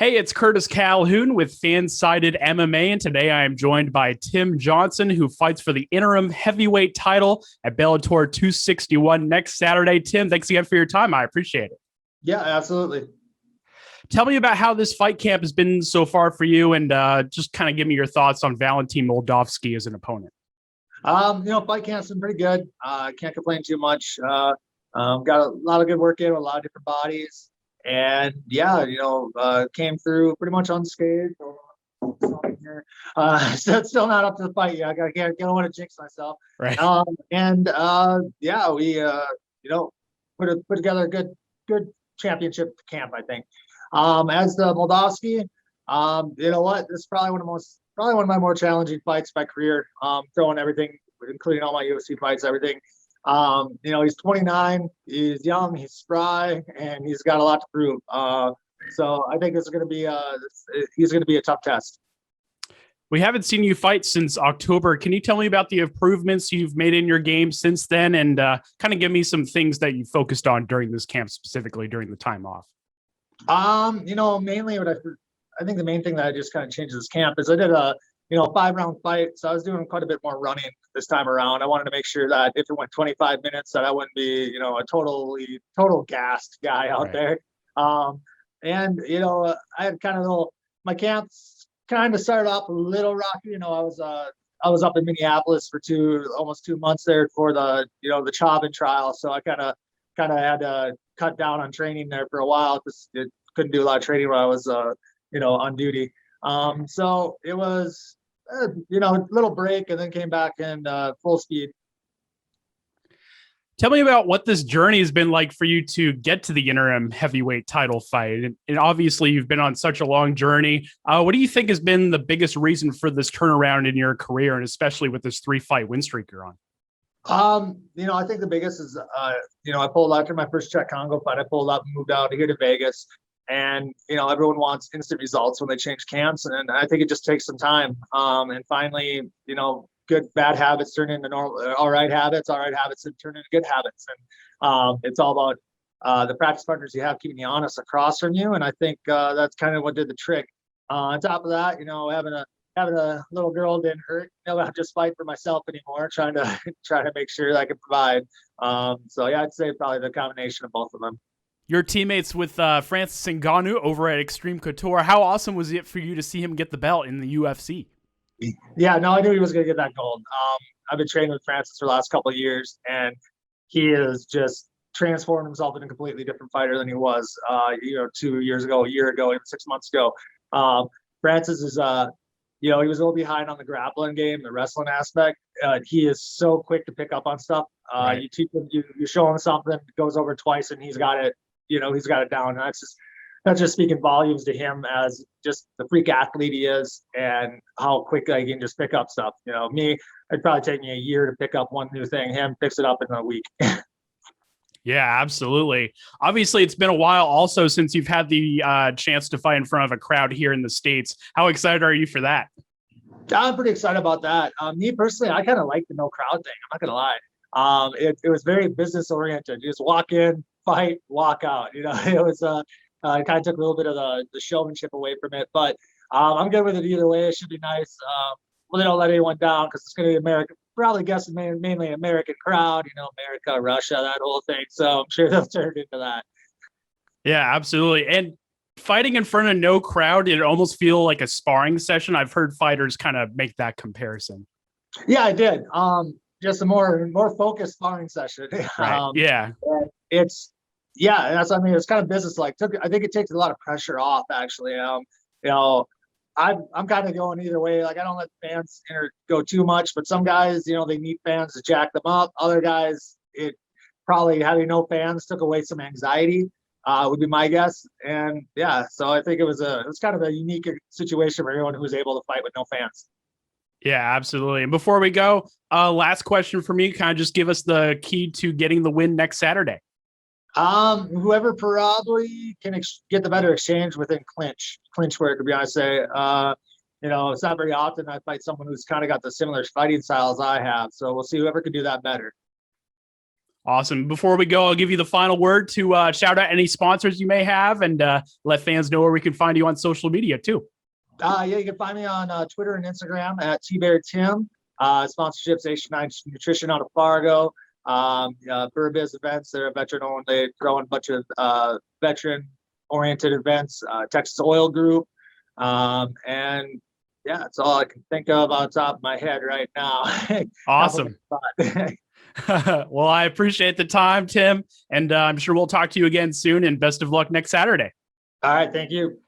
Hey, it's Curtis Calhoun with FanSided MMA, and today I am joined by Tim Johnson, who fights for the interim heavyweight title at Bellator 261 next Saturday. Tim, thanks again for your time. I appreciate it. Yeah, absolutely. Tell me about how this fight camp has been so far for you, and just kind of give me your thoughts on Valentin Moldovsky as an opponent. Fight camp's been pretty good. Can't complain too much. Got a lot of good work in with a lot of different bodies. And yeah, came through pretty much unscathed. So it's still not up to the fight yet. I don't want to jinx myself. Right. Put together a good championship camp, I think. As the Moldovsky, you know what? This is probably one of my more challenging fights of my career. Throwing everything, including all my UFC fights, everything. He's 29, he's young, he's spry, and he's got a lot to prove. So I think he's going to be a tough test. We haven't seen you fight since October. Can you tell me about the improvements you've made in your game since then, and kind of give me some things that you focused on during this camp, specifically during the time off? Mainly I think the main thing that I just kind of changed this camp is I did a 5-round fight. So I was doing quite a bit more running this time around. I wanted to make sure that if it went 25 minutes, that I wouldn't be, a total gassed guy out there. I had kind of my camps kind of started off a little rocky. I was up in Minneapolis for almost 2 months there for the Chauvin trial. So I kind of had to cut down on training there for a while because it couldn't do a lot of training while I was, on duty. So it was, a little break and then came back in full speed. Tell me about what this journey has been like for you to get to the interim heavyweight title fight. And obviously you've been on such a long journey. What do you think has been the biggest reason for this turnaround in your career, and especially with this 3-fight win streak you're on? I think the biggest is, I pulled after my first Czech Congo fight. I pulled up and moved out here to Vegas. And, everyone wants instant results when they change camps. And I think it just takes some time. And finally, good, bad habits turn into all right habits that turn into good habits. And it's all about the practice partners you have keeping you honest across from you. And I think that's kind of what did the trick. On top of that, having a little girl didn't hurt. I'll just fight for myself anymore, trying to make sure that I can provide. I'd say probably the combination of both of them. Your teammates with Francis Ngannou over at Extreme Couture. How awesome was it for you to see him get the belt in the UFC? Yeah, no, I knew he was going to get that gold. I've been training with Francis for the last couple of years, and he has just transformed himself into a completely different fighter than he was, 2 years ago, a year ago, even 6 months ago. Francis is, he was a little behind on the grappling game, the wrestling aspect. He is so quick to pick up on stuff. Right. You teach him, you show him something, goes over twice, and he's got it. He's got it down. And that's just speaking volumes to him as just the freak athlete he is and how quickly he can just pick up stuff. Me, it'd probably take me a year to pick up one new thing. Him picks it up in a week. Yeah, absolutely. Obviously, it's been a while also since you've had the chance to fight in front of a crowd here in the States. How excited are you for that? I'm pretty excited about that. Me personally, I kind of like the no crowd thing. I'm not going to lie. It was very business oriented. You just walk in, fight, walk out. It was it kind of took a little bit of the showmanship away from it, but I'm good with it either way. It should be nice. They don't let anyone down because it's going to be American. Probably guessing mainly an American crowd. America, Russia, that whole thing. So I'm sure they'll turn into that. Yeah, absolutely. And fighting in front of no crowd, it almost feel like a sparring session. I've heard fighters kind of make that comparison. Yeah, I did. Just a more focused sparring session. Right. Yeah. It's it's kind of business-like. I think it takes a lot of pressure off, actually. I'm kind of going either way. Like, I don't let fans go too much, but some guys, they need fans to jack them up. Other guys, it probably having no fans took away some anxiety, would be my guess. And yeah, so I think it was kind of a unique situation for everyone who was able to fight with no fans. Yeah, absolutely. And before we go, last question for me, kind of just give us the key to getting the win next Saturday. Whoever probably can get the better exchange within clinch work, to be honest. It's not very often I fight someone who's kind of got the similar fighting style as I have. So we'll see whoever can do that better. Awesome. Before we go, I'll give you the final word to shout out any sponsors you may have and let fans know where we can find you on social media too. Yeah, you can find me on Twitter and Instagram at tbeartim. Sponsorships, H9 Nutrition out of Fargo. Burbiz events, they're veteran owned. They throw in a bunch of veteran oriented events. Texas Oil Group. And yeah, that's all I can think of on top of my head right now. Awesome. Well, I appreciate the time, Tim, and I'm sure we'll talk to you again soon, and best of luck next Saturday. All right. Thank you.